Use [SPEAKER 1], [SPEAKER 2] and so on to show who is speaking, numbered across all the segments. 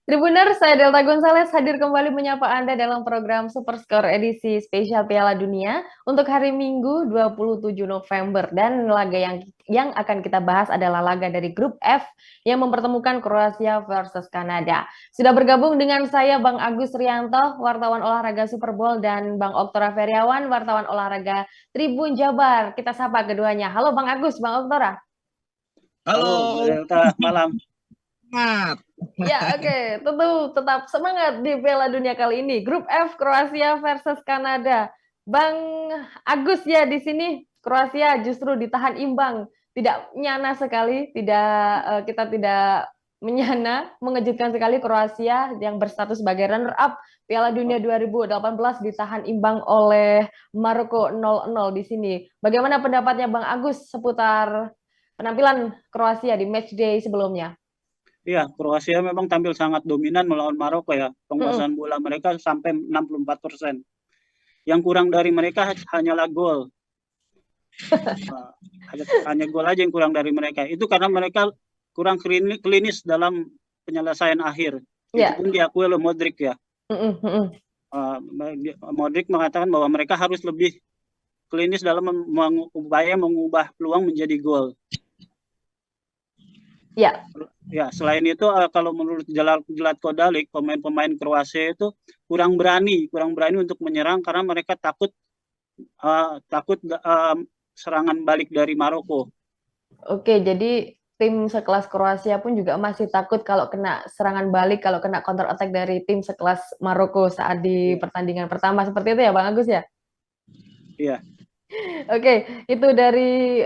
[SPEAKER 1] Tribuners, saya Delta Gonzales hadir kembali menyapa Anda dalam program Super Score edisi spesial Piala Dunia untuk hari Minggu 27 November. Dan laga yang akan kita bahas adalah laga dari grup F yang mempertemukan Kroasia versus Kanada. Sudah bergabung dengan saya Bang Agus Rianto, wartawan olahraga Super Bowl, dan Bang Oktora Feriawan, wartawan olahraga Tribun Jabar. Kita sapa keduanya. Halo Bang Agus, Bang Oktora.
[SPEAKER 2] Halo,
[SPEAKER 3] Halo,
[SPEAKER 2] Delta, malam.
[SPEAKER 3] Mat.
[SPEAKER 1] Ya, oke. Tentu tetap semangat di Piala Dunia kali ini. Grup F, Kroasia versus Kanada. Bang Agus ya di sini, Kroasia justru ditahan imbang. Tidak nyana sekali, kita tidak menyana, mengejutkan sekali Kroasia yang berstatus sebagai runner-up Piala Dunia 2018 ditahan imbang oleh Maroko 0-0 di sini. Bagaimana pendapatnya Bang Agus seputar penampilan Kroasia di matchday sebelumnya?
[SPEAKER 2] Iya, Kroasia memang tampil sangat dominan melawan Maroko ya. Penguasaan bola mereka sampai 64%. Yang kurang dari mereka hanyalah gol. Hanya gol aja yang kurang dari mereka. Itu karena mereka kurang klinis dalam penyelesaian akhir. Itu pun diakui oleh Modric ya. Modric mengatakan bahwa mereka harus lebih klinis dalam upaya mengubah peluang menjadi gol. Ya, selain itu kalau menurut Zlatko Dalic, pemain-pemain Kroasia itu kurang berani untuk menyerang karena mereka takut serangan balik dari Maroko.
[SPEAKER 1] Oke, jadi tim sekelas Kroasia pun juga masih takut kalau kena serangan balik, kalau kena counter attack dari tim sekelas Maroko saat di pertandingan pertama. Seperti itu ya Bang Agus ya?
[SPEAKER 2] Iya.
[SPEAKER 1] Oke, itu dari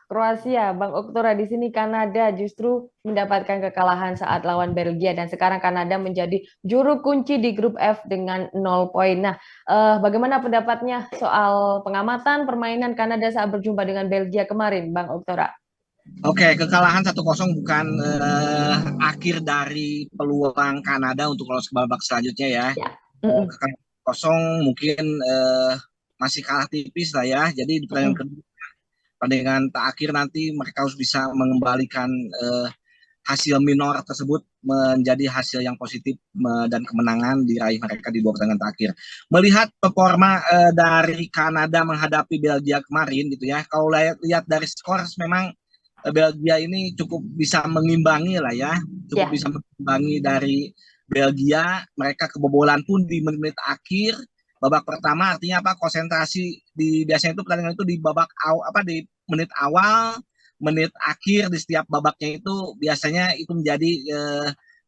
[SPEAKER 1] Kroasia. Bang Oktora, di sini Kanada justru mendapatkan kekalahan saat lawan Belgia dan sekarang Kanada menjadi juru kunci di grup F dengan 0 poin. Nah, bagaimana pendapatnya soal pengamatan permainan Kanada saat berjumpa dengan Belgia kemarin, Bang Oktora?
[SPEAKER 3] Oke, kekalahan 1-0 bukan akhir dari peluang Kanada untuk lolos ke babak selanjutnya ya. Kekalahan 0 mungkin masih kalah tipis lah ya. Jadi di pertandingan terakhir nanti mereka harus bisa mengembalikan hasil minor tersebut menjadi hasil yang positif dan kemenangan diraih mereka di 2 pertandingan terakhir. Melihat performa dari Kanada menghadapi Belgia kemarin gitu ya. Kalau lihat dari skor memang Belgia ini cukup bisa mengimbangi lah ya. Cukup bisa mengimbangi dari Belgia. Mereka kebobolan pun di menit akhir babak pertama, artinya apa, konsentrasi di biasanya itu pertandingan itu di babak di menit awal, menit akhir di setiap babaknya itu biasanya itu menjadi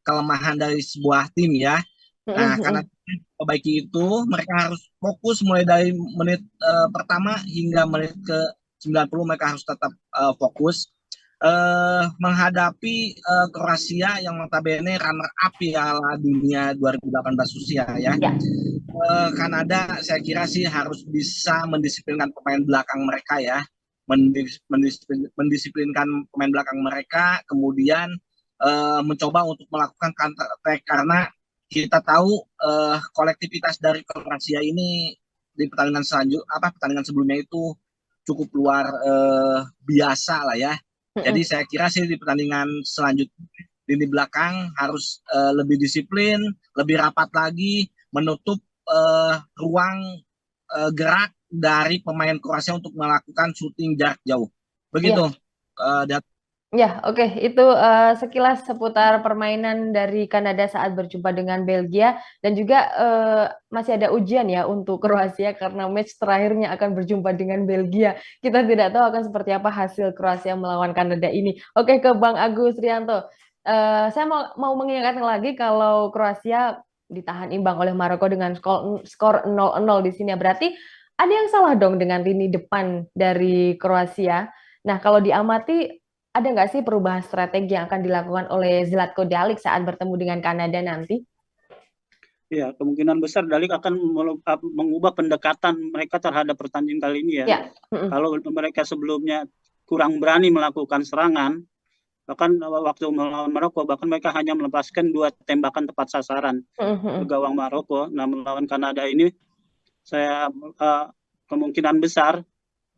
[SPEAKER 3] kelemahan dari sebuah tim ya. Nah, karena memperbaiki itu mereka harus fokus mulai dari menit pertama hingga menit ke 90 mereka harus tetap fokus menghadapi Kroasia yang notabene runner up Piala Dunia 2018 Rusia ya. Kanada saya kira sih harus bisa mendisiplinkan pemain belakang mereka ya, mendisiplinkan pemain belakang mereka, kemudian mencoba untuk melakukan counter attack karena kita tahu kolektivitas dari Kroasia ini di pertandingan sebelumnya itu cukup luar biasa lah ya. Jadi saya kira sih di pertandingan selanjutnya lini belakang harus lebih disiplin, lebih rapat lagi, menutup ruang gerak dari pemain Kroasia untuk melakukan syuting jarak jauh. Begitu.
[SPEAKER 1] Ya, oke. Itu sekilas seputar permainan dari Kanada saat berjumpa dengan Belgia dan juga masih ada ujian ya untuk Kroasia karena match terakhirnya akan berjumpa dengan Belgia. Kita tidak tahu akan seperti apa hasil Kroasia melawan Kanada ini. Oke, ke Bang Agus Rianto. Saya mau mengingatkan lagi kalau Kroasia ditahan imbang oleh Maroko dengan skor 0-0 di sini. Berarti ada yang salah dong dengan lini depan dari Kroasia. Nah, kalau diamati ada nggak sih perubahan strategi yang akan dilakukan oleh Zlatko Dalic saat bertemu dengan Kanada nanti?
[SPEAKER 2] Ya, kemungkinan besar Dalic akan mengubah pendekatan mereka terhadap pertandingan kali ini ya. Kalau mereka sebelumnya kurang berani melakukan serangan, bahkan waktu melawan Maroko, bahkan mereka hanya melepaskan 2 tembakan tepat sasaran ke gawang Maroko. Nah, melawan Kanada ini, saya kemungkinan besar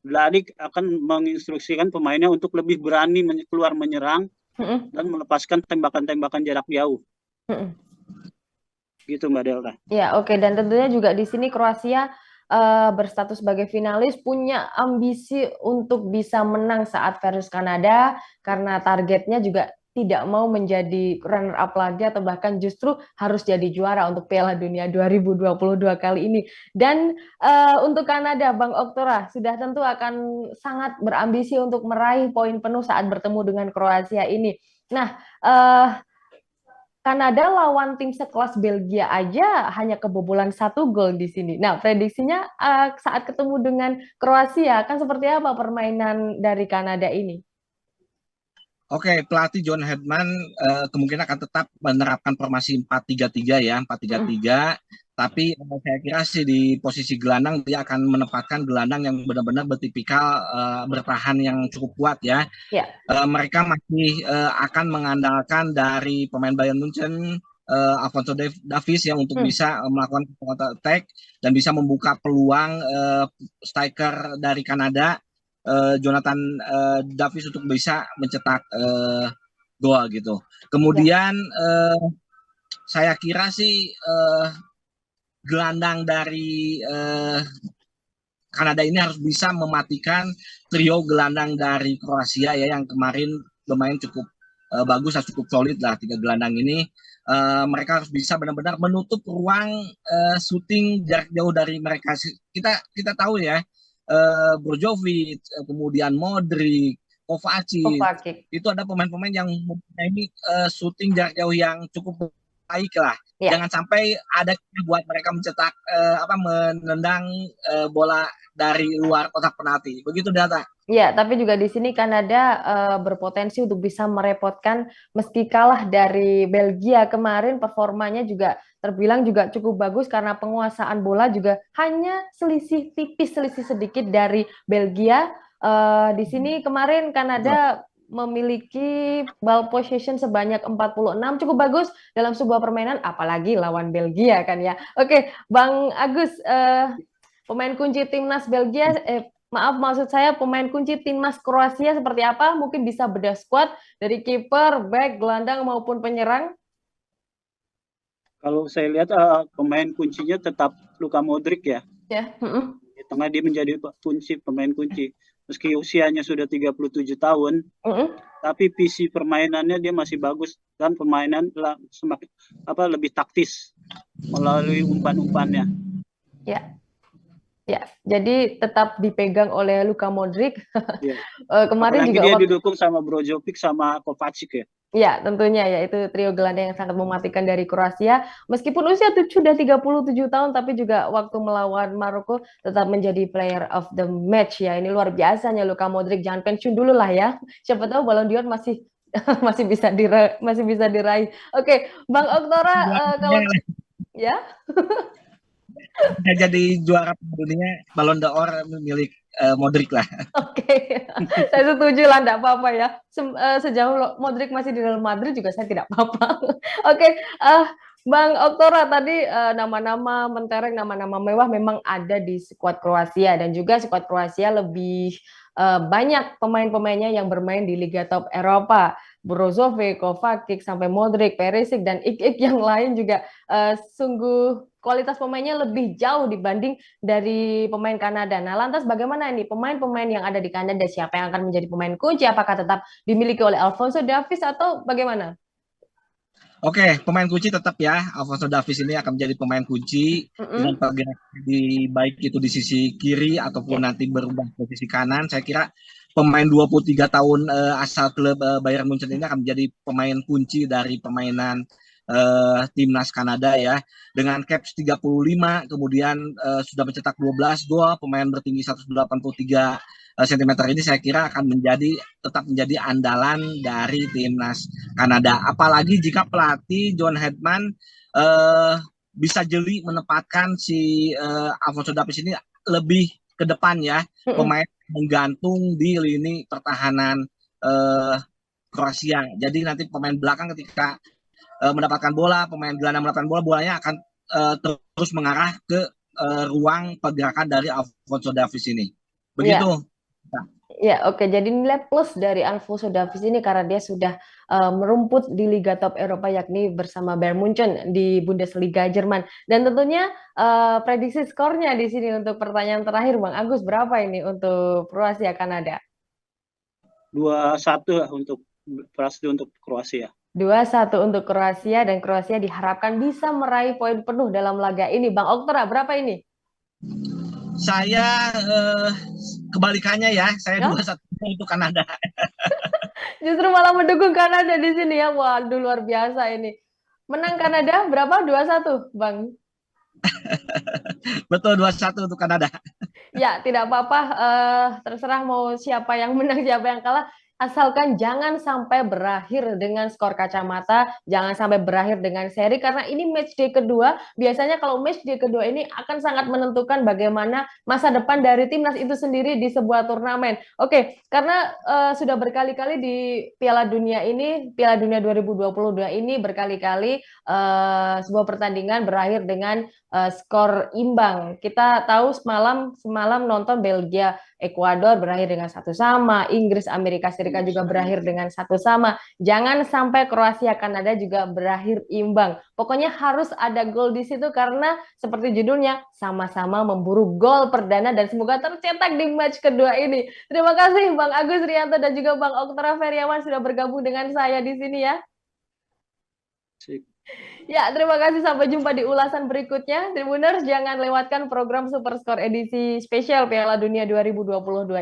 [SPEAKER 2] Dalic akan menginstruksikan pemainnya untuk lebih berani keluar menyerang dan melepaskan tembakan-tembakan jarak jauh. Gitu Mbak Delta.
[SPEAKER 1] Ya, oke. Dan tentunya juga di sini Kroasia berstatus sebagai finalis punya ambisi untuk bisa menang saat versus Kanada karena targetnya juga tidak mau menjadi runner up lagi atau bahkan justru harus jadi juara untuk Piala Dunia 2022 kali ini. Dan untuk Kanada, Bang Oktora sudah tentu akan sangat berambisi untuk meraih poin penuh saat bertemu dengan Kroasia ini. Nah, Kanada lawan tim sekelas Belgia aja hanya kebobolan 1 gol di sini. Nah, prediksinya saat ketemu dengan Kroasia kan seperti apa permainan dari Kanada ini?
[SPEAKER 3] Oke, pelatih John Hedman kemungkinan akan tetap menerapkan formasi 4-3-3 ya, 4-3-3. Tapi saya kira sih di posisi gelandang dia akan menempatkan gelandang yang benar-benar bertipikal bertahan yang cukup kuat ya.
[SPEAKER 1] Ya.
[SPEAKER 3] Mereka masih akan mengandalkan dari pemain Bayern Munchen, Alphonso Davies yang untuk bisa melakukan counter attack dan bisa membuka peluang striker dari Kanada, Jonathan Davies untuk bisa mencetak gol gitu. Kemudian saya kira sih gelandang dari Kanada ini harus bisa mematikan trio gelandang dari Kroasia ya yang kemarin bermain cukup bagus, cukup solid lah 3 gelandang ini. Mereka harus bisa benar-benar menutup ruang shooting jarak jauh dari mereka. Kita tahu ya, Brozovic, kemudian Modric, Kovacic, itu ada pemain-pemain yang mempunyai shooting jarak jauh yang cukup baik lah. Ya. Jangan sampai ada buat mereka mencetak menendang bola dari luar kotak penalti. Begitu Data.
[SPEAKER 1] Ya, tapi juga di sini Kanada berpotensi untuk bisa merepotkan meski kalah dari Belgia kemarin, performanya juga terbilang juga cukup bagus karena penguasaan bola juga hanya selisih tipis, selisih sedikit dari Belgia. Di sini kemarin Kanada memiliki ball possession sebanyak 46, cukup bagus dalam sebuah permainan, apalagi lawan Belgia kan ya. Oke, Bang Agus, pemain kunci timnas Belgia, maksud saya pemain kunci timnas Kroasia seperti apa? Mungkin bisa bedah squad dari kiper, back, gelandang maupun penyerang.
[SPEAKER 2] Kalau saya lihat pemain kuncinya tetap Luka Modric ya.
[SPEAKER 1] Ya.
[SPEAKER 2] Di tengah dia menjadi pemain kunci. Meski usianya sudah 37 tahun, tapi visi permainannya dia masih bagus dan permainan semakin lebih taktis melalui umpan-umpannya.
[SPEAKER 1] Ya. Ya, jadi tetap dipegang oleh Luka Modric.
[SPEAKER 2] Ya.
[SPEAKER 1] Kemarin
[SPEAKER 2] apalagi
[SPEAKER 1] juga
[SPEAKER 2] dia didukung sama Brozovic sama Kovacic ya.
[SPEAKER 1] Ya, tentunya ya itu trio gelandang yang sangat mematikan dari Kroasia. Meskipun usia sudah 37 tahun, tapi juga waktu melawan Maroko tetap menjadi player of the match ya. Ini luar biasanya Luka Modric, jangan pensiun dulu lah ya. Siapa tahu Ballon d'Or masih bisa diraih. Oke, Bang Oktora, kalau ya.
[SPEAKER 3] Jadi juara dunia Ballon d'Or milik Modric lah.
[SPEAKER 1] Oke, saya setuju lah, enggak apa-apa ya. Sejauh Modric masih di Real Madrid juga saya tidak apa-apa. Oke, Bang Oktora tadi nama-nama mentereng, nama-nama mewah memang ada di skuad Kroasia dan juga skuad Kroasia lebih banyak pemain-pemainnya yang bermain di Liga Top Eropa. Brozovic, Kovacic, sampai Modric, Perisic, dan ik-ik yang lain juga sungguh kualitas pemainnya lebih jauh dibanding dari pemain Kanada. Nah, lantas bagaimana ini pemain-pemain yang ada di Kanada, siapa yang akan menjadi pemain kunci? Apakah tetap dimiliki oleh Alphonso Davies atau bagaimana?
[SPEAKER 3] Oke, pemain kunci tetap ya. Alphonso Davies ini akan menjadi pemain kunci dengan pergerakan baik itu di sisi kiri ataupun nanti berubah posisi kanan. Saya kira pemain 23 tahun asal klub Bayern Munchen ini akan menjadi pemain kunci dari permainan timnas Kanada ya, dengan caps 35, kemudian sudah mencetak 12 gol, pemain bertinggi 183 cm ini saya kira akan tetap menjadi andalan dari timnas Kanada. Apalagi jika pelatih John Hedman bisa jeli menempatkan si Alphonso Davies ini lebih ke depan ya, pemain menggantung di lini pertahanan Kroasia. Jadi nanti pemain belakang ketika mendapatkan bola, pemain gelandang mendapatkan bola, bolanya akan terus mengarah ke ruang pergerakan dari Alphonso Davies ini. Begitu.
[SPEAKER 1] Ya, oke. Jadi nilai plus dari Alfonso Davies ini karena dia sudah merumput di Liga Top Eropa yakni bersama Bayern Munchen di Bundesliga Jerman. Dan tentunya prediksi skornya di sini untuk pertanyaan terakhir Bang Agus berapa ini untuk Kroasia Kanada?
[SPEAKER 2] 2-1 untuk Kroasia.
[SPEAKER 1] 2-1 untuk Kroasia dan Kroasia diharapkan bisa meraih poin penuh dalam laga ini. Bang Oktora, berapa ini?
[SPEAKER 3] Saya kebalikannya ya, saya 2-1 untuk Kanada.
[SPEAKER 1] Justru malah mendukung Kanada di sini ya. Waduh, luar biasa ini. Menang Kanada berapa? 2-1, Bang.
[SPEAKER 3] Betul, 2-1 untuk Kanada.
[SPEAKER 1] Ya, tidak apa-apa. Terserah mau siapa yang menang, siapa yang kalah. Asalkan jangan sampai berakhir dengan skor kacamata, jangan sampai berakhir dengan seri, karena ini match day kedua. Biasanya kalau match day kedua ini akan sangat menentukan bagaimana masa depan dari timnas itu sendiri di sebuah turnamen. Oke, karena sudah berkali-kali di Piala Dunia ini, Piala Dunia 2022 ini berkali-kali sebuah pertandingan berakhir dengan skor imbang. Kita tahu semalam nonton Belgia Ekuador berakhir dengan 1-1, Inggris Amerika Serikat juga berakhir dengan 1-1. Jangan sampai Kroasia Kanada juga berakhir imbang. Pokoknya harus ada gol di situ karena seperti judulnya sama-sama memburu gol perdana dan semoga tercetak di match kedua ini. Terima kasih Bang Agus Rianto dan juga Bang Oktora Feriawan sudah bergabung dengan saya di sini ya. Ya, terima kasih. Sampai jumpa di ulasan berikutnya. Tribuners, jangan lewatkan program Super Score edisi spesial Piala Dunia 2022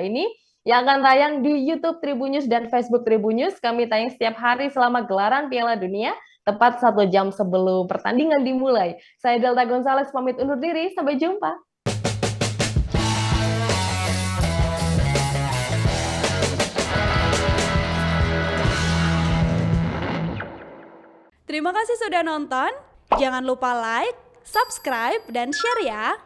[SPEAKER 1] ini yang akan tayang di YouTube Tribunnews dan Facebook Tribunnews. Kami tayang setiap hari selama gelaran Piala Dunia, tepat 1 jam sebelum pertandingan dimulai. Saya Delta Gonzales pamit undur diri. Sampai jumpa.
[SPEAKER 4] Terima kasih sudah nonton. Jangan lupa like, subscribe, dan share ya.